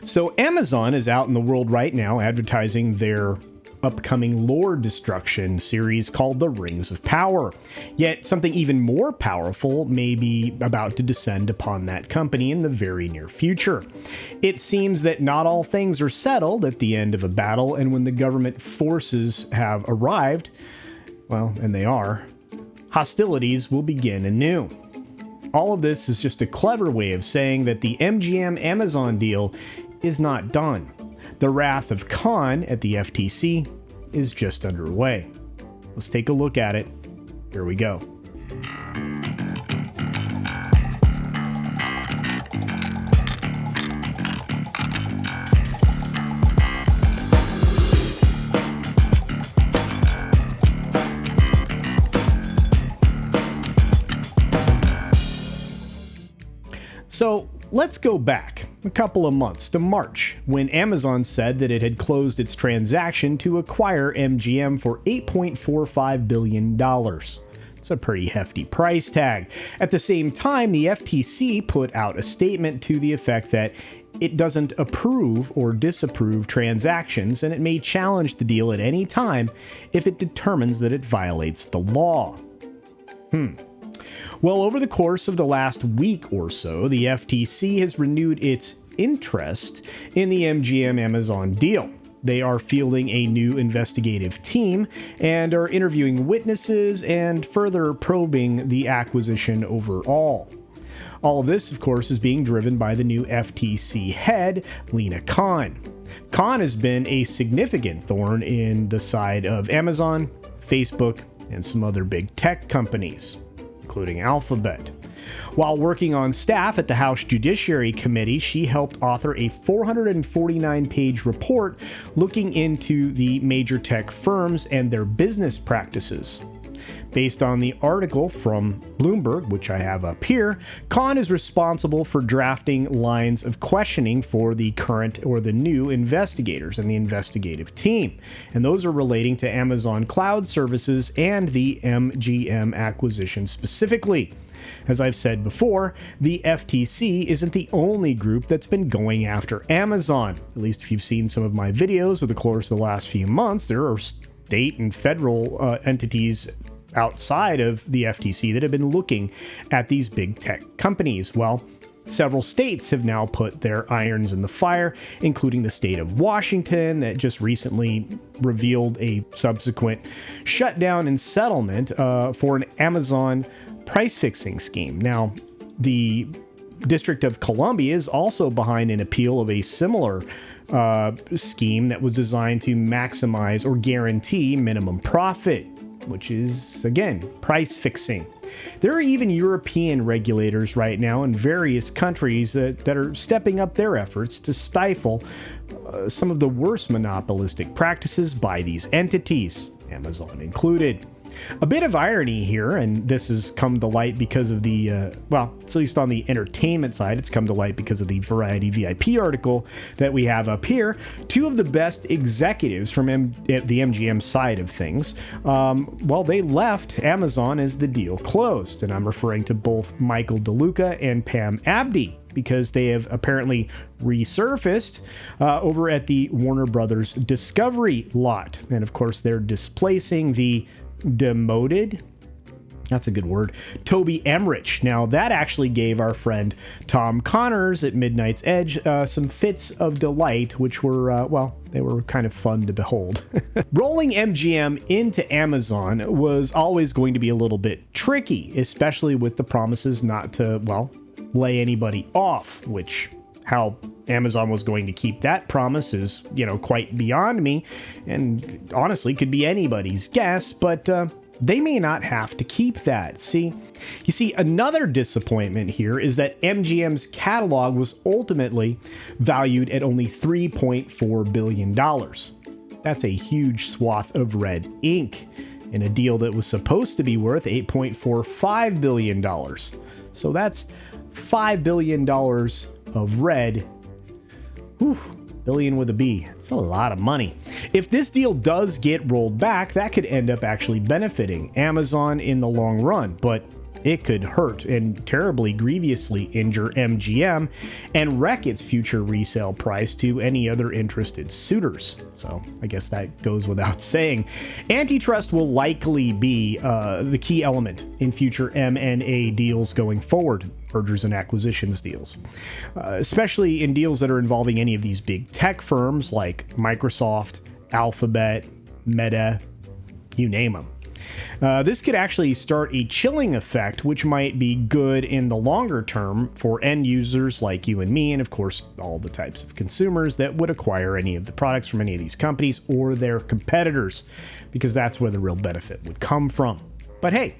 So Amazon is out in the world right now advertising their upcoming lore destruction series called The Rings of Power. Yet something even more powerful may be about to descend upon that company in the very near future. It seems that not all things are settled at the end of a battle, and when the government forces have arrived, well, and they are, hostilities will begin anew. All of this is just a clever way of saying that the MGM Amazon deal is not done. The wrath of Khan at the FTC is just underway. Let's take a look at it. Here we go. So let's go back a couple of months to March, when Amazon said that it had closed its transaction to acquire MGM for $8.45 billion. It's a pretty hefty price tag. At the same time, the FTC put out a statement to the effect that it doesn't approve or disapprove transactions, and it may challenge the deal at any time if it determines that it violates the law. Well, over the course of the last week or so, the FTC has renewed its interest in the MGM Amazon deal. They are fielding a new investigative team and are interviewing witnesses and further probing the acquisition overall. All of this, of course, is being driven by the new FTC head, Lina Khan. Khan has been a significant thorn in the side of Amazon, Facebook, and some other big tech companies, including Alphabet. While working on staff at the House Judiciary Committee, she helped author a 449-page report looking into the major tech firms and their business practices. Based on the article from Bloomberg, which I have up here, Khan is responsible for drafting lines of questioning for the current or the new investigators and the investigative team. And those are relating to Amazon Cloud Services and the MGM acquisition specifically. As I've said before, the FTC isn't the only group that's been going after Amazon. At least if you've seen some of my videos over the course of the last few months, there are state and federal entities outside of the FTC that have been looking at these big tech companies. Well, several states have now put their irons in the fire, including the state of Washington that just recently revealed a subsequent shutdown and settlement for an Amazon price fixing scheme. Now, the District of Columbia is also behind an appeal of a similar scheme that was designed to maximize or guarantee minimum profit, which is, again, price fixing. There are even European regulators right now in various countries that are stepping up their efforts to stifle some of the worst monopolistic practices by these entities, Amazon included. A bit of irony here, and this has come to light because of the, at least on the entertainment side, it's come to light because of the Variety VIP article that we have up here. Two of the best executives from the MGM side of things, they left Amazon as the deal closed, and I'm referring to both Michael DeLuca and Pam Abdi, because they have apparently resurfaced over at the Warner Brothers Discovery lot. And of course, they're displacing the demoted, that's a good word, Toby Emmerich. Now, that actually gave our friend Tom Connors at Midnight's Edge some fits of delight, which were, they were kind of fun to behold. Rolling MGM into Amazon was always going to be a little bit tricky, especially with the promises not to, lay anybody off, which how Amazon was going to keep that promise is, quite beyond me, and honestly could be anybody's guess, but they may not have to keep that. You see, another disappointment here is that MGM's catalog was ultimately valued at only $3.4 billion. That's a huge swath of red ink in a deal that was supposed to be worth $8.45 billion. So that's $5 billion of red. Whew, billion with a B. It's a lot of money. If this deal does get rolled back, that could end up actually benefiting Amazon in the long run. But it could hurt and terribly grievously injure MGM and wreck its future resale price to any other interested suitors. So I guess that goes without saying. Antitrust will likely be the key element in future M&A deals going forward. Mergers and acquisitions deals, especially in deals that are involving any of these big tech firms like Microsoft, Alphabet, Meta, you name them. This could actually start a chilling effect, which might be good in the longer term for end users like you and me, and of course, all the types of consumers that would acquire any of the products from any of these companies or their competitors, because that's where the real benefit would come from. But hey,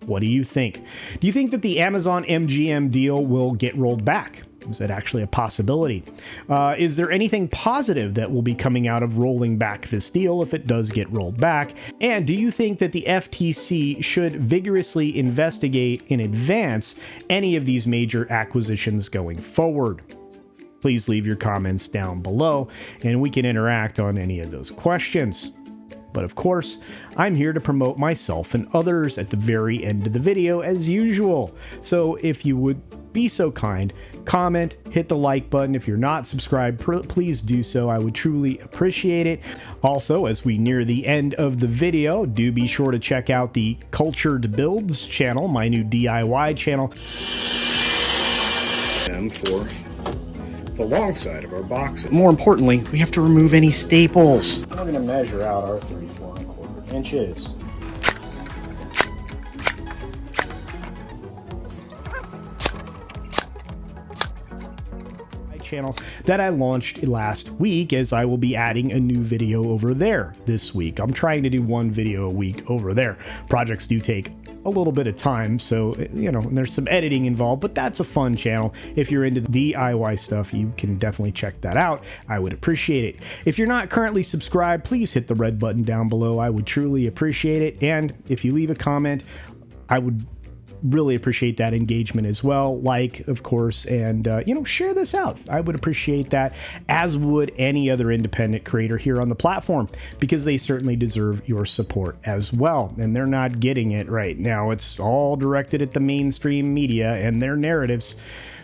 what do you think? Do you think that the Amazon MGM deal will get rolled back? Is that actually a possibility? Is there anything positive that will be coming out of rolling back this deal if it does get rolled back? And do you think that the FTC should vigorously investigate in advance any of these major acquisitions going forward? Please leave your comments down below and we can interact on any of those questions. But of course, I'm here to promote myself and others at the very end of the video as usual. So if you would be so kind, comment, hit the like button. If you're not subscribed, please do so. I would truly appreciate it. Also, as we near the end of the video, do be sure to check out the Cultured Builds channel, my new DIY channel. And for the long side of our box. More importantly, we have to remove any staples. We're going to measure out our 34¼ inches. Channel that I launched last week, as I will be adding a new video over there this week. I'm trying to do one video a week over there. Projects do take a little bit of time, so there's some editing involved, but that's a fun channel. If you're into the DIY stuff, you can definitely check that out. I would appreciate it. If you're not currently subscribed, please hit the red button down below. I would truly appreciate it. And if you leave a comment, I would really appreciate that engagement as well. Like, of course, and share this out. I would appreciate that, as would any other independent creator here on the platform, because they certainly deserve your support as well, and they're not getting it right now. It's all directed at the mainstream media and their narratives.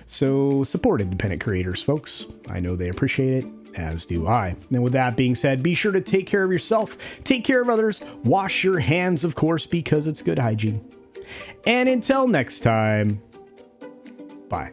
So support independent creators, folks. I know they appreciate it, as do I. And with that being said, be sure to take care of yourself, take care of others, wash your hands, of course, because it's good hygiene. And until next time, bye.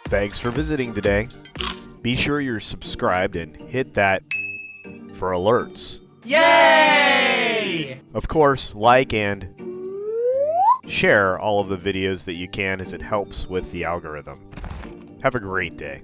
Thanks for visiting today. Be sure you're subscribed and hit that for alerts. Yay! Of course, like and share all of the videos that you can, as it helps with the algorithm. Have a great day.